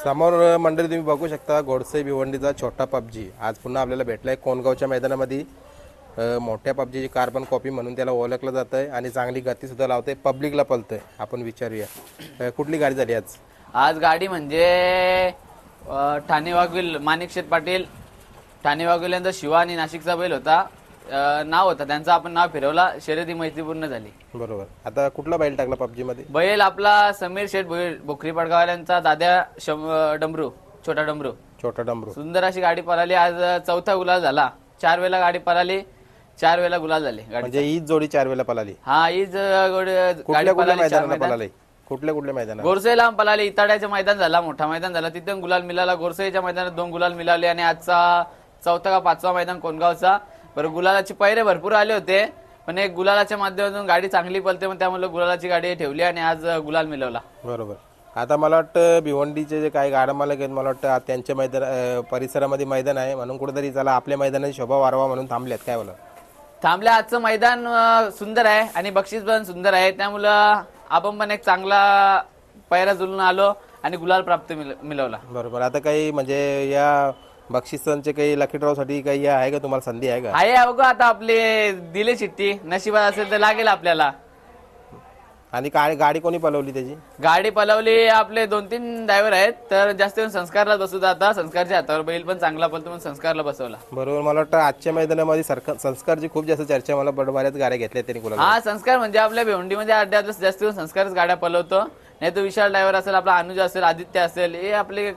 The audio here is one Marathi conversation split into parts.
समोर मंडळी तुम्ही बघू शकता गोडसे भिवंडीचा छोटा पबजी आज पुन्हा आपल्याला भेटलाय कोणगावच्या मैदानामध्ये। मोठ्या पबजीची कार्बन कॉपी म्हणून त्याला ओळखलं जात आहे आणि चांगली गती सुद्धा लावते, पब्लिकला पळतंय। आपण विचारूया कुठली गाडी झाली आज? आज गाडी म्हणजे ठाणे वाघविल माणिकशेठ पाटील, ठाणे वाघविल यांचा शिवा आणि नाशिकचा बैल होता, नाव होता त्यांचं, आपण नाव फिरवला, शर्यती मैत्रीपूर्ण झाली। बरोबर। आता कुठला बैल टाकला पबजी मध्ये? बैल आपला समीर शेठ भोकरी पडगावल्यांचा दाद्या डमरू, छोटा डमरू। छोटा डमरू सुंदर अशी गाडी पळाली, आज चौथा गुलाल झाला। 4 वेळा गाडी पळाली, 4 वेळा गुलाल झाले गाडी। म्हणजे हीच जोडी 4 वेळा पळाली? हा, हीच गाडी पळाली 4 मैदान। कुठल्या मैदानात? गोरसेला पळाली, इताड्याचं मैदान झाला, मोठा मैदान झाला, तिथून गुलाल मिळाला। गोरसेच्या मैदानात 2 गुलाल मिळाले आणि आजचा चौथा का 5वा मैदान कोणगावचा। बरं, गुलालाचे पैरे भरपूर आले होते, पण एक गुलालाच्या माध्यमातून गाडी चांगली पळते, पण त्यामुळे गुलालाची गाडी ठेवली आणि आज गुलाल मिळवला। बरोबर। आता मला वाटतं भिवंडीचे जे काही गाड्या मला घेऊन मला वाटतं त्यांच्या मैदान परिसरामध्ये मैदान आहे म्हणून कुठेतरी चला आपल्या मैदानाची शोभा वाढवा म्हणून थांबल्यात, काय बोला? थांबल्या। आजचं मैदान सुंदर आहे आणि बक्षीस पण सुंदर आहे, त्यामुळं आपण पण एक चांगला पैरा जुळून आलो आणि गुलाल प्राप्त मिळवला। बरोबर। आता काही म्हणजे या बक्षिसांचे काही लकी ड्रॉ साठी काही आहे का, तुम्हाला संधी आहे का? आहे बघा, आता आपले दिले चिठ्ठी, नशिबात असेल तर लागेल आपल्याला। आणि काय गाडी कोणी पळवली त्याची? गाडी पळवली आपले 2-3 ड्रायव्हर आहेत, तर जास्त करून संस्कारला बसवतात। आता संस्कारच्या हातावर बैल पण चांगला पळतो म्हणून संस्कारला बसवला। बरोबर। मला वाटतं आजच्या मैदानामध्ये संस्कारची खूप जास्त चर्चा, मला बऱ्याच गाड्या घेतल्या त्यांनी कोणाला? हा, संस्कार म्हणजे आपल्या भिवंडीमध्ये अड्ड्यात जास्त करून संस्कारच गाड्या पळवतो, नाही तो विशाल ड्रायव्हर असेल, आपला अनुज असेल, आदित्य असेल, हे आपले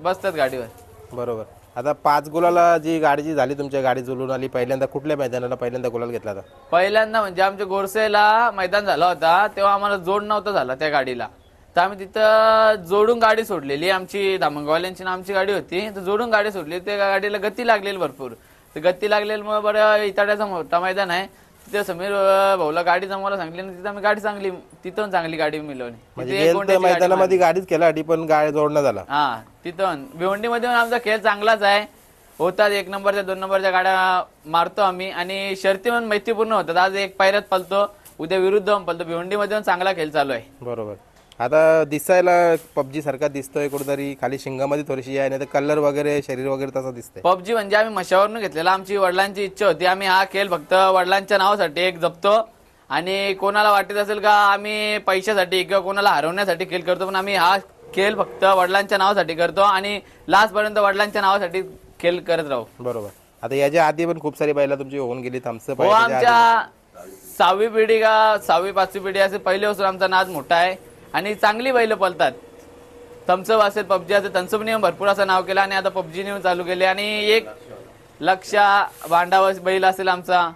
बसतात गाडीवर। बरोबर। आता 5 गुलाला जी गाडी जी झाली तुमच्या गाडी जुळून आली, पहिल्यांदा कुठल्या मैदानाला पहिल्यांदा गुलाल घेतला होता? पहिल्यांदा म्हणजे आमच्या गोरसेला मैदान झाला होता, तेव्हा आम्हाला जोड नव्हता झाला त्या गाडीला, तर आम्ही तिथं जोडून गाडी सोडलेली। आमची धामणगावल्यांची आमची गाडी होती, तर जोडून गाडी सोडली, त्या गाडीला गती लागलेली भरपूर, तर गती लागलेली मग बरं इताड्याचा मोठा मैदान आहे, तिथे समीर भाऊला गाडी जमवायला सांगली आणि तिथं आम्ही गाडी चांगली, तिथून चांगली गाडी मिळवली। म्हणजे मैदानामध्ये गाडीच केल्यासाठी पण गाडी जोडणं झाला? हा, तिथून भिवंडीमध्ये आमचा खेळ चांगलाच आहे, होतात 1 नंबरच्या 2 नंबरच्या गाड्या मारतो आम्ही आणि शर्ती पण मैत्रीपूर्ण होतात। आज एक पायऱ्यात पळतो, उद्या विरुद्ध पळतो, भिवंडीमध्ये चांगला खेळ चालू आहे। बरोबर। आता दिसायला पबजी सारखा दिसतोय, कुठेतरी खाली शिंगामध्ये थोडीशी आहे, नाही तर कलर वगैरे शरीर वगैरे तसं दिसतंय। पबजी म्हणजे आम्ही मशावरून घेतलेला, आमची वडिलांची इच्छा होती, आम्ही हा खेळ फक्त वडिलांच्या नावासाठी एक जपतो आणि कोणाला वाटत असेल का आम्ही पैशासाठी किंवा कोणाला हरवण्यासाठी खेळ करतो, पण आम्ही हा खेळ फक्त वडिलांच्या नावासाठी करतो आणि लास्ट पर्यंत वडिलांच्या नावासाठी खेळ करत राहू। बरोबर। आता याच्या आधी पण खूप सारी बैला तुमची होऊन गेली, थम्सअप हो, आमच्या 6वी पिढी का 6वी 5वी पिढी असे पहिल्यापासून आमचा नाद मोठा आहे आणि चांगली बैल पळतात। थम्सअप असेल, पबजी असेल, थम्सअपने भरपूर असं नाव केलं आणि आता पबजीने चालू केले आणि 1 लक्ष भांडावा बैल असेल आमचा,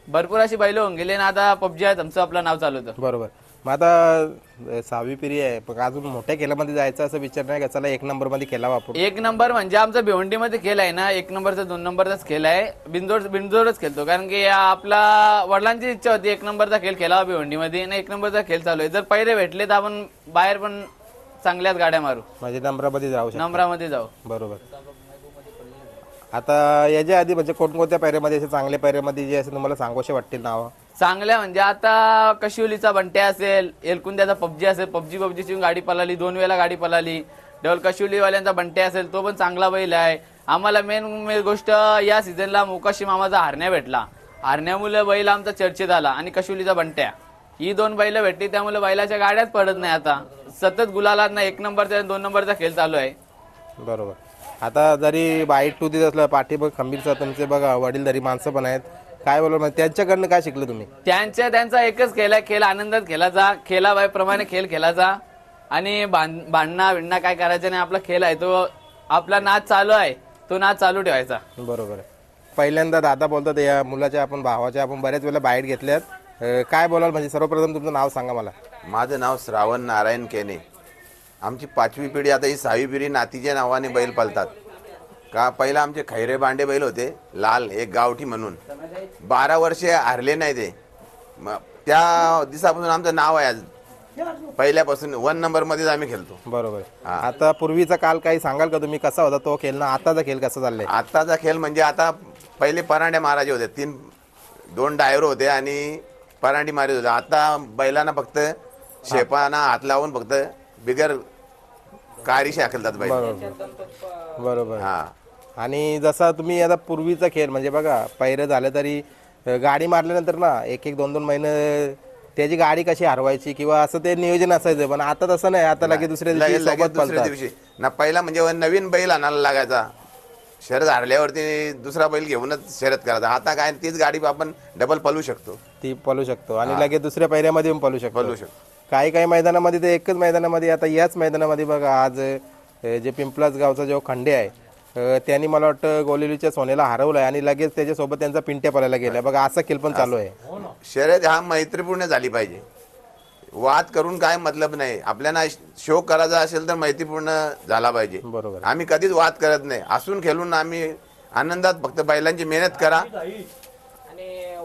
भरपूर अशी बैल होऊन गेली आणि आता पबजी आहे, थम्सअप आपलं नाव चालू होतं। बरोबर। मग आता 6वी पिढी आहे, पण अजून मोठ्या खेळामध्ये जायचं असं विचार नाही का, चला 1 नंबर मध्ये खेळावा आपण? 1 नंबर म्हणजे आमचा भिवंडीमध्ये खेळ आहे ना, 1 नंबरचा 2 नंबरचाच खेळ आहे, बिनजोडच खेळतो, कारण की आपला वडिलांची इच्छा होती 1 नंबरचा खेळ खेळावा भिवंडीमध्ये आणि 1 नंबरचा खेळ चालू आहे। जर पहिले भेटले तर आपण बाहेर पण चांगल्याच गाड्या मारू, म्हणजे नंबरामध्ये जाऊ शकतो, नंबरामध्ये जाऊ। बरोबर। आता याच्या आधी म्हणजे कोणकोणत्या पायऱ्यामध्ये असे चांगल्या पायऱ्यामध्ये जे असे तुम्हाला सांगोशे वाटतील नाव? चांगल्या म्हणजे आता कशिवलीचा बंट्या असेल, एलकुंद्याचा पबजी असेल, पबजीची गाडी पळाली, 2 वेळा गाडी पळाली। डबल कशिवलीवाल्यांचा बंट्या असेल, तो पण चांगला बैल आहे। आम्हाला मेन गोष्ट या सीझनला मोकाशी मामाचा हरण्या भेटला, हरण्यामुळे बैल आमचा चर्चेत आला आणि कशिवलीचा बंट्या, ही 2 बैल भेटली, त्यामुळे बैलाच्या गाड्याच पडत नाही, आता सतत गुलालात ना 1 नंबरचा 2 नंबरचा खेळ चालू आहे। बरोबर। आता जरी बाईट टू देत असलं पाठी बघ खंबीरचा तुमचे बघा वडीलधारी माणसं पण आहेत, काय बोलू त्यांच्याकडनं काय शिकलं तुम्ही? त्यांचा एकच खेळ आहे, खेळ आनंदात खेळायचा, खेळाप्रमाणे खेळ खेळायचा आणि भांडणं काय करायचं नाही, आपला खेळ आहे तो, आपला नाद चालू आहे तो नाद चालू ठेवायचा। बरोबर आहे। पहिल्यांदा दादा बोलतात, या मुलाच्या आपण भावाच्या आपण बऱ्याच वेळेला बाईट घेतल्यात, काय बोलाल? म्हणजे सर्वप्रथम तुमचं नाव सांगा मला। माझं नाव श्रावण नारायण केने। आमची 5वी पिढी, आता ही 6वी पिढी नातीच्या नावाने बैल पालतात का। पहिला आमचे खैरे बांडे बैल होते, लाल एक गावठी म्हणून, 12 वर्षे हरले नाही ते, त्या दिवसापासून आमचं नाव आहे आज, पहिल्यापासून 1 नंबर मध्येच आम्ही खेळतो। बरोबर। आता पूर्वीचा काल काही सांगाल का तुम्ही, कसा होता तो खेळ ना आताचा खेळ कसा चाललाय? आताचा खेळ म्हणजे आता पहिले परांड्या महाराज होते, 2 डायव्हर होते आणि परांडी मारित होते, आता बैलांना फक्त शेपाना हात लावून फक्त बिगर कारीशी हाकलतात बैल. बरोबर बरोबर. हा आणि जसा तुम्ही आता पूर्वीचा खेळ म्हणजे बघा पैरे झालं तरी गाडी मारल्यानंतर ना एक एक 2-2 महिने त्याची गाडी कशी हरवायची किंवा असं ते नियोजन असायचं. पण आता तसं नाही, आता लगेच दुसऱ्या दिवशी लगेच सोबत दुसऱ्या पळतात. दिवशी ना. पहिला म्हणजे नवीन बैल आणायला लागायचा, शर्यत हारल्यावरती दुसरा बैल घेऊनच शर्यत करायचा. आता काय तीच गाडी आपण डबल पळू शकतो. ती पळू शकतो आणि लगेच दुसऱ्या पैऱ्यामध्ये पण पळू शकतो. पळू शकतो. काही मैदानामध्ये तर एकच मैदानामध्ये, आता याच मैदानामध्ये बघा आज जे पिंपलाच गावचा जो खंडे आहे त्यांनी मला वाटतं गोलिवलीच्या सोन्याला हरवलंय आणि लगेच त्याच्यासोबत त्यांचा पिंट्या पळायला गेला. बघा असा खेळ पण चालू आहे. शर्यत हा मैत्रीपूर्ण झाली पाहिजे. वाद करून काय मतलब नाही. आपल्याला शो करायचा असेल तर मैत्रीपूर्ण झाला पाहिजे. बरोबर. आम्ही कधीच वाद करत नाही. हसून खेळून आम्ही आनंदात फक्त बैलांची मेहनत करा. आणि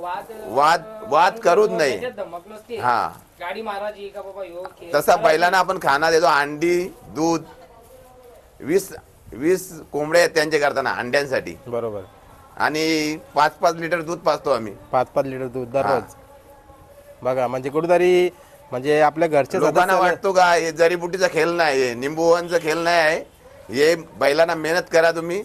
वाद वाद करूच नाही. त्याच्यात धमक नसते. हा गाडी मारायची का बाबा ह्यो खेळ तसा बैलांना आपण खाना देतो. अंडी दूध 20 कोंबड्या आहेत त्यांचे करताना अंड्यांसाठी. बरोबर. आणि 5-5 लिटर दूध पाजतो आम्ही. 5-5 लिटर दूध दररोज. बघा म्हणजे कुठेतरी म्हणजे आपल्या घरचे लोकांना सदस्य वाटतो का हे जडीबुटीचा खेळ नाही, हे निंबूवनचा खेळ नाही आहे. हे बैलांना मेहनत करा तुम्ही.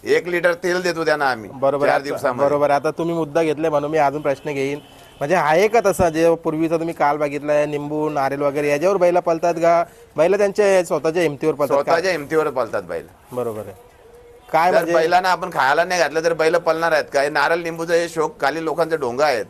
1 लिटर तेल देतो त्यांना आम्ही बरोबर 4 दिवसामध्ये. बरोबर. आता तुम्ही मुद्दा घेतलाय म्हणून मी अजून प्रश्न घेईन. म्हणजे आहे का तसं जे पूर्वीचा तुम्ही काल बघितलाय निंबू नारेल वगैरे याच्यावर बैला पळतात का? बैला त्यांच्या स्वतःच्या हिमतीवर पळतात का? स्वतःच्या हिमतीवर पळतात बैल. बरोबर आहे. काय जर म्हणजे बैलांना आपण खायला नाही घातलं तर बैल पळणार आहेत काय? नारळ लिंबूचं हे शोक खाली लोकांचे डोंगा आहेत.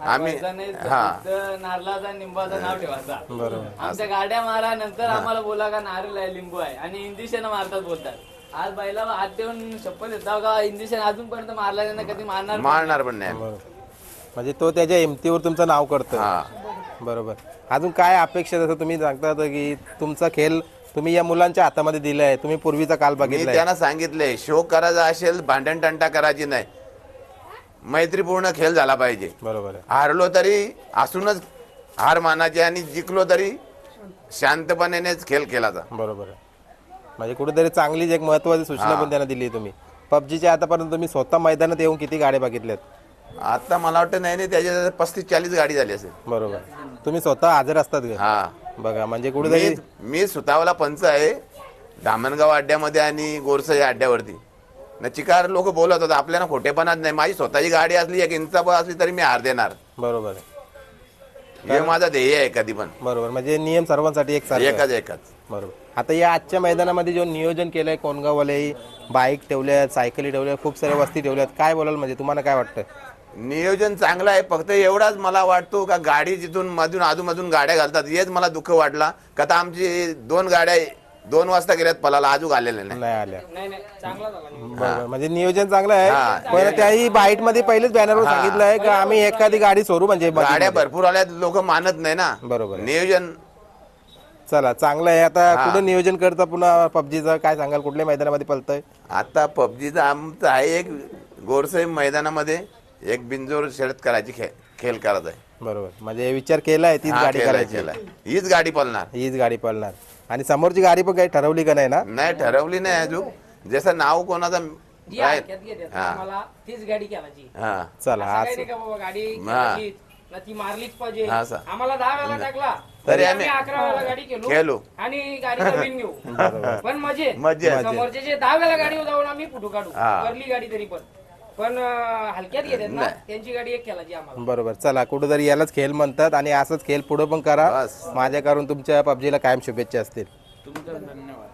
आम्ही नारळाचा निंबाचं नाव ठेवायचा. बरोबर. आमच्या गाड्या मारा नंतर आम्हाला बोला का नारळ आहे लिंबू आहे आणि इंजेक्शन मारतात बोलतात. आज बैलाला हात देऊन शपथ येतात का इंजेक्शन अजूनपर्यंत मारला त्यांना कधी मारणार पण मारणार पण नाही. बरोबर. म्हणजे तो त्याच्या हिमतीवर तुमचं नाव करतो. हा बरोबर. अजून काय अपेक्षा जसं तुम्ही सांगतात की तुमचा खेळ तुम्ही या मुलांच्या हातामध्ये दिलाय, तुम्ही पूर्वीचा काल मी बघितलाय. त्यांना सांगितले शो करायचा असेल भांडण टंटा करायची नाही. मैत्रीपूर्ण खेळ झाला पाहिजे. बरोबर आहे. हारलो तरी असूनच हार मानायची आणि जिंकलो तरी शांतपणेनेच खेळ केलाचा. बरोबर आहे. म्हणजे कुठेतरी चांगलीच एक महत्वाची सूचना पण त्यांना दिली तुम्ही. पबजीच्या आतापर्यंत तुम्ही स्वतः मैदानात येऊन किती गाड्या बघितल्यात? आता मला वाटतं नाही त्याच्या 35-40 गाडी झाली असेल. बरोबर. तुम्ही स्वतः हजर असतात का? हा बघा म्हणजे कुठेतरी मी सुतावला पंच आहे धामणगाव अड्ड्यामध्ये आणि गोरसई अड्ड्यावरती. न चिकार लोक बोलत होता आपल्याला खोटेपणाच नाही. माझी स्वतःची गाडी असली 1 इंचा असली तरी मी हार देणार. बरोबर आहे. हे माझा ध्येय आहे कधी पण. बरोबर. म्हणजे नियम सर्वांसाठी एक एकच. बरोबर. आता या आजच्या मैदानामध्ये जो नियोजन केलंय कोणगाववाले बाईक ठेवल्यात, सायकली ठेवल्यात, खूप साऱ्या वस्ती ठेवल्यात, काय बोलाल म्हणजे तुम्हाला काय वाटतं? नियोजन चांगलं आहे. फक्त एवढाच मला वाटतो का गाडी जिथून मधून आजूमधून गाड्या घालतात हेच मला दुःख वाटला. का आता आमची 2 गाड्या 2 वाजता गेल्यात पलाला अजून आलेल्या नाही. नाही आल्या. नाही चांगला झाला. बरोबर. म्हणजे नियोजन चांगलं आहे. हा. पण त्याही बाईट मध्ये पहिलेच बॅनरवर सांगितलं आहे का आम्ही एखादी गाडी सोडू म्हणजे गाड्या भरपूर आल्यात लोक मानत नाही ना. बरोबर आहे. नियोजन चला चांगलं आहे. आता कुठं नियोजन करता पुन्हा पबजीचं काय सांगाल? कुठल्या मैदानामध्ये पळतंय? आता पबजीचा आमचं आहे एक गोरसई मैदानामध्ये एक बिंजोर शर्यत करायची खेळ करायचा आहे. बरोबर. म्हणजे विचार केलाय तीच गाडी करायची. हीच गाडी पळणार. हीच गाडी पळणार. आणि समोरची गाडी पण काही ठरवली का नाही ना? नाही ठरवली नाही अजून. जसं नाव कोणाचं जी काय हलक्यात घेतात आम्हाला तीच गाडी खेळायची. हा चला असं आज काही नाही का बाबा गाडी खेळायची, ना ती मारलीच पाहिजे. हा, असं. आम्हाला 10 वेळा टाकला तरी आम्ही आम्ही 11 वेळा गाडी खेळलो. खेळलो आणि गाडी नवीन घेऊ. पण मजे मजा समोरचे जे 10 वेळा गाडी जाऊन आम्ही फोटो काढू. हा. वरली गाडी तरी पण हलक्यात घेतात ना त्यांची गाडी एक खेळायची आम्हाला. बरोबर. चला कुठेतरी यालाच खेळ म्हणतात आणि असंच खेळ पुढे पण करा. बस. माझ्या करून तुमच्या पबजीला कायम शुभेच्छा असतील. तुमचं धन्यवाद.